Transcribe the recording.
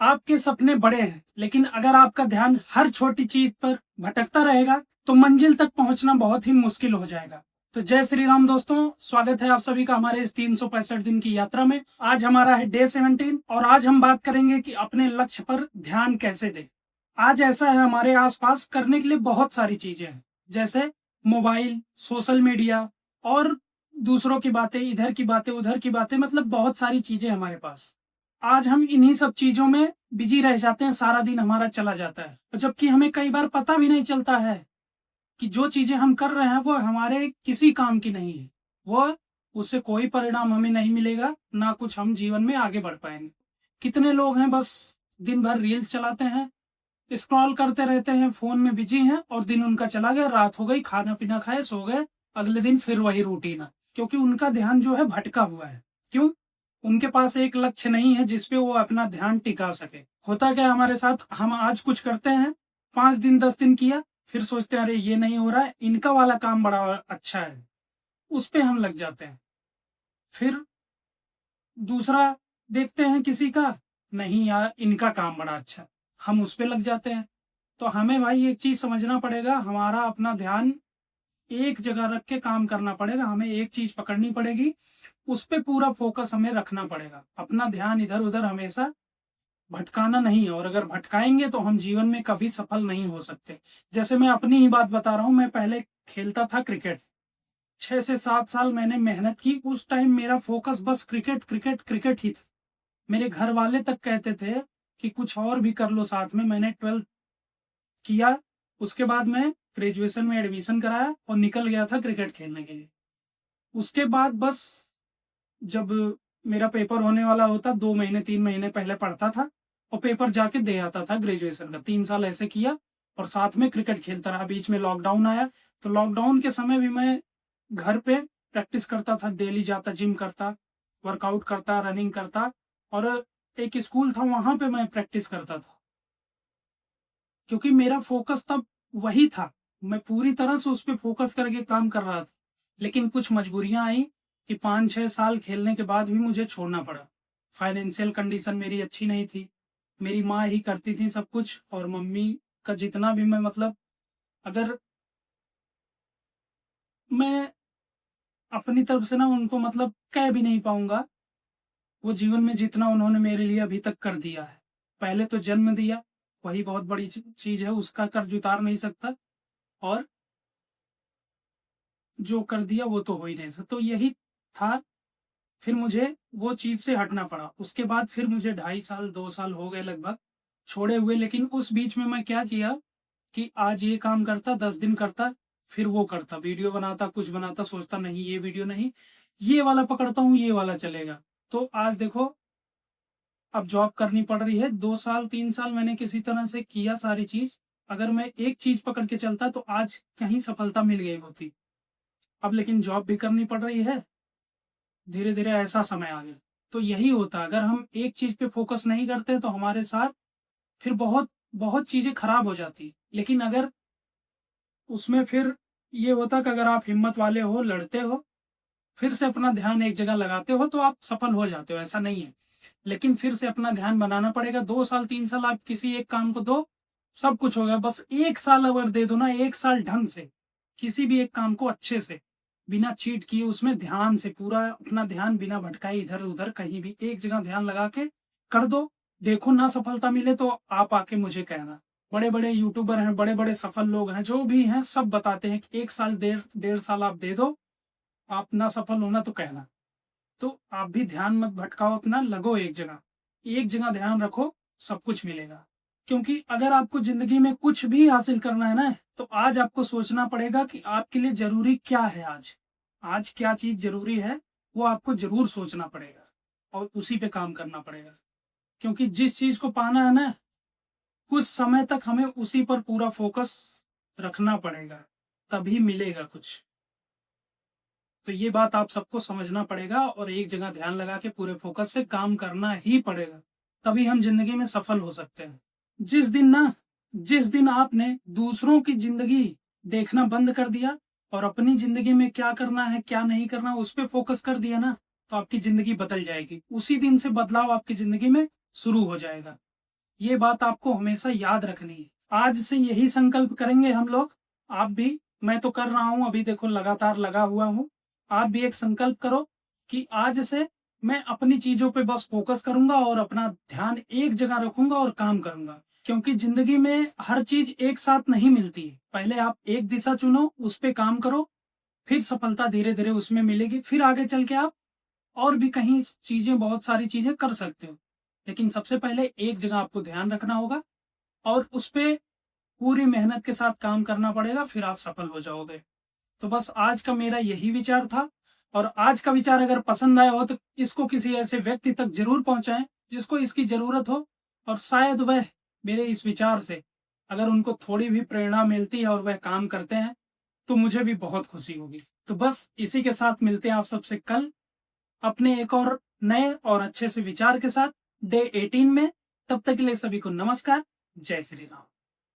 आपके सपने बड़े हैं, लेकिन अगर आपका ध्यान हर छोटी चीज पर भटकता रहेगा तो मंजिल तक पहुंचना बहुत ही मुश्किल हो जाएगा। तो जय श्री राम दोस्तों, स्वागत है आप सभी का हमारे इस 365 दिन की यात्रा में। आज हमारा है डे 17 और आज हम बात करेंगे कि अपने लक्ष्य पर ध्यान कैसे दें। आज ऐसा है, हमारे आसपास करने के लिए बहुत सारी चीजें हैं, जैसे मोबाइल, सोशल मीडिया और दूसरों की बातें, इधर की बातें, उधर की बातें, मतलब बहुत सारी चीजें हमारे पास। आज हम इन्हीं सब चीजों में बिजी रह जाते हैं, सारा दिन हमारा चला जाता है, जबकि हमें कई बार पता भी नहीं चलता है कि जो चीजें हम कर रहे हैं वो हमारे किसी काम की नहीं है। वो उससे कोई परिणाम हमें नहीं मिलेगा, ना कुछ हम जीवन में आगे बढ़ पाएंगे। कितने लोग हैं बस दिन भर रील्स चलाते हैं, स्क्रॉल करते रहते हैं, फोन में बिजी हैं और दिन उनका चला गया, रात हो गई, खाना पीना खाए, सो गए, अगले दिन फिर वही रूटीन है, क्योंकि उनका ध्यान जो है भटका हुआ है। क्यों? उनके पास एक लक्ष्य नहीं है जिसपे वो अपना ध्यान टिका सके। होता क्या है हमारे साथ, हम आज कुछ करते हैं, 5 दिन 10 दिन किया, फिर सोचते हैं अरे ये नहीं हो रहा है, इनका वाला काम बड़ा अच्छा है, उस पे हम लग जाते हैं। फिर दूसरा देखते हैं किसी का, नहीं यार इनका काम बड़ा अच्छा है, हम उस पे लग जाते हैं। तो हमें भाई एक चीज समझना पड़ेगा, हमारा अपना ध्यान एक जगह रख के काम करना पड़ेगा, हमें एक चीज पकड़नी पड़ेगी, उस पे पूरा फोकस हमें रखना पड़ेगा। अपना ध्यान इधर उधर हमेशा भटकाना नहीं है, और अगर भटकाएंगे तो हम जीवन में कभी सफल नहीं हो सकते। जैसे मैं अपनी ही बात बता रहा हूँ, मैं पहले खेलता था क्रिकेट, 6 से 7 साल मैंने मेहनत की। उस टाइम मेरा फोकस बस क्रिकेट क्रिकेट क्रिकेट ही था। मेरे घर वाले तक कहते थे कि कुछ और भी कर लो साथ में। मैंने 12th किया, उसके बाद मैं ग्रेजुएशन में एडमिशन कराया और निकल गया था क्रिकेट खेलने के लिए। उसके बाद बस जब मेरा पेपर होने वाला होता, 2 महीने 3 महीने पहले पढ़ता था और पेपर जाके दे आता था ग्रेजुएशन का। 3 साल ऐसे किया और साथ में क्रिकेट खेलता रहा। बीच में लॉकडाउन आया, तो लॉकडाउन के समय भी मैं घर पे प्रैक्टिस करता था, डेली जाता, जिम करता, वर्कआउट करता, रनिंग करता, और एक स्कूल था वहां पे मैं प्रैक्टिस करता था, क्योंकि मेरा फोकस तब वही था। मैं पूरी तरह से उस पर फोकस करके काम कर रहा था। लेकिन कुछ मजबूरियां आई कि 5-6 साल खेलने के बाद भी मुझे छोड़ना पड़ा। फाइनेंशियल कंडीशन मेरी अच्छी नहीं थी, मेरी माँ ही करती थी सब कुछ, और मम्मी का जितना भी मैं, मतलब अगर मैं अपनी तरफ से ना उनको मतलब कह भी नहीं पाऊंगा, वो जीवन में जितना उन्होंने मेरे लिए अभी तक कर दिया है। पहले तो जन्म दिया, वही बहुत बड़ी चीज है, उसका कर्ज उतार नहीं सकता, और जो कर दिया वो तो हो ही नहीं सकता। तो यही था। फिर मुझे वो चीज से हटना पड़ा। उसके बाद फिर मुझे 2.5 साल 2 साल हो गए लगभग छोड़े हुए। लेकिन उस बीच में मैं क्या किया कि आज ये काम करता, 10 दिन करता, फिर वो करता, वीडियो बनाता, कुछ बनाता, सोचता नहीं ये वीडियो नहीं, ये वाला पकड़ता हूँ, ये वाला चलेगा। तो आज देखो, अब जॉब करनी पड़ रही है। 2 साल 3 साल मैंने किसी तरह से किया सारी चीज। अगर मैं एक चीज पकड़ के चलता तो आज कहीं सफलता मिल गई होती। अब लेकिन जॉब भी करनी पड़ रही है, धीरे धीरे ऐसा समय आ गया। तो यही होता, अगर हम एक चीज पे फोकस नहीं करते तो हमारे साथ फिर बहुत बहुत चीजें खराब हो जाती। लेकिन अगर उसमें फिर ये होता कि अगर आप हिम्मत वाले हो, लड़ते हो, फिर से अपना ध्यान एक जगह लगाते हो, तो आप सफल हो जाते हो, ऐसा नहीं है। लेकिन फिर से अपना ध्यान बनाना पड़ेगा। 2 साल 3 साल आप किसी एक काम को दो, सब कुछ होगा। बस 1 साल अगर दे दो ना, 1 साल ढंग से किसी भी एक काम को अच्छे से, बिना चीट किए, उसमें ध्यान से पूरा अपना ध्यान बिना भटकाए इधर उधर कहीं भी एक जगह ध्यान लगा के कर दो। देखो ना सफलता मिले तो आप आके मुझे कहना। बड़े बड़े यूट्यूबर हैं, बड़े बड़े सफल लोग हैं, जो भी हैं, सब बताते हैं कि 1 साल 1.5 साल आप दे दो, आप ना सफल होना तो कहना। तो आप भी ध्यान मत भटकाओ, अपना लगो एक जगह ध्यान रखो, सब कुछ मिलेगा। क्योंकि अगर आपको जिंदगी में कुछ भी हासिल करना है ना, तो आज आपको सोचना पड़ेगा कि आपके लिए जरूरी क्या है। आज क्या चीज जरूरी है, वो आपको जरूर सोचना पड़ेगा और उसी पे काम करना पड़ेगा। क्योंकि जिस चीज को पाना है ना, कुछ समय तक हमें उसी पर पूरा फोकस रखना पड़ेगा, तभी मिलेगा कुछ। तो ये बात आप सबको समझना पड़ेगा और एक जगह ध्यान लगा के पूरे फोकस से काम करना ही पड़ेगा, तभी हम जिंदगी में सफल हो सकते हैं। जिस दिन ना जिस दिन आपने दूसरों की जिंदगी देखना बंद कर दिया और अपनी जिंदगी में क्या करना है क्या नहीं करना उस पर फोकस कर दिया ना, तो आपकी जिंदगी बदल जाएगी। उसी दिन से बदलाव आपकी जिंदगी में शुरू हो जाएगा। ये बात आपको हमेशा याद रखनी है। आज से यही संकल्प करेंगे हम लोग, आप भी, मैं तो कर रहा हूँ अभी, देखो लगातार लगा हुआ हूँ। आप भी एक संकल्प करो कि आज से मैं अपनी चीजों पे बस फोकस करूंगा और अपना ध्यान एक जगह रखूंगा और काम करूंगा। क्योंकि जिंदगी में हर चीज एक साथ नहीं मिलती है। पहले आप एक दिशा चुनो, उस पे काम करो, फिर सफलता धीरे धीरे उसमें मिलेगी। फिर आगे चल के आप और भी कहीं चीजें, बहुत सारी चीजें कर सकते हो। लेकिन सबसे पहले एक जगह आपको ध्यान रखना होगा और उस पे पूरी मेहनत के साथ काम करना पड़ेगा, फिर आप सफल हो जाओगे। तो बस आज का मेरा यही विचार था। और आज का विचार अगर पसंद आया हो तो इसको किसी ऐसे व्यक्ति तक जरूर पहुंचाएं जिसको इसकी जरूरत हो, और शायद वह मेरे इस विचार से अगर उनको थोड़ी भी प्रेरणा मिलती है और वह काम करते हैं तो मुझे भी बहुत खुशी होगी। तो बस इसी के साथ मिलते हैं आप सबसे कल अपने एक और नए और अच्छे से विचार के साथ डे 18 में। तब तक के लिए सभी को नमस्कार। जय श्री राम।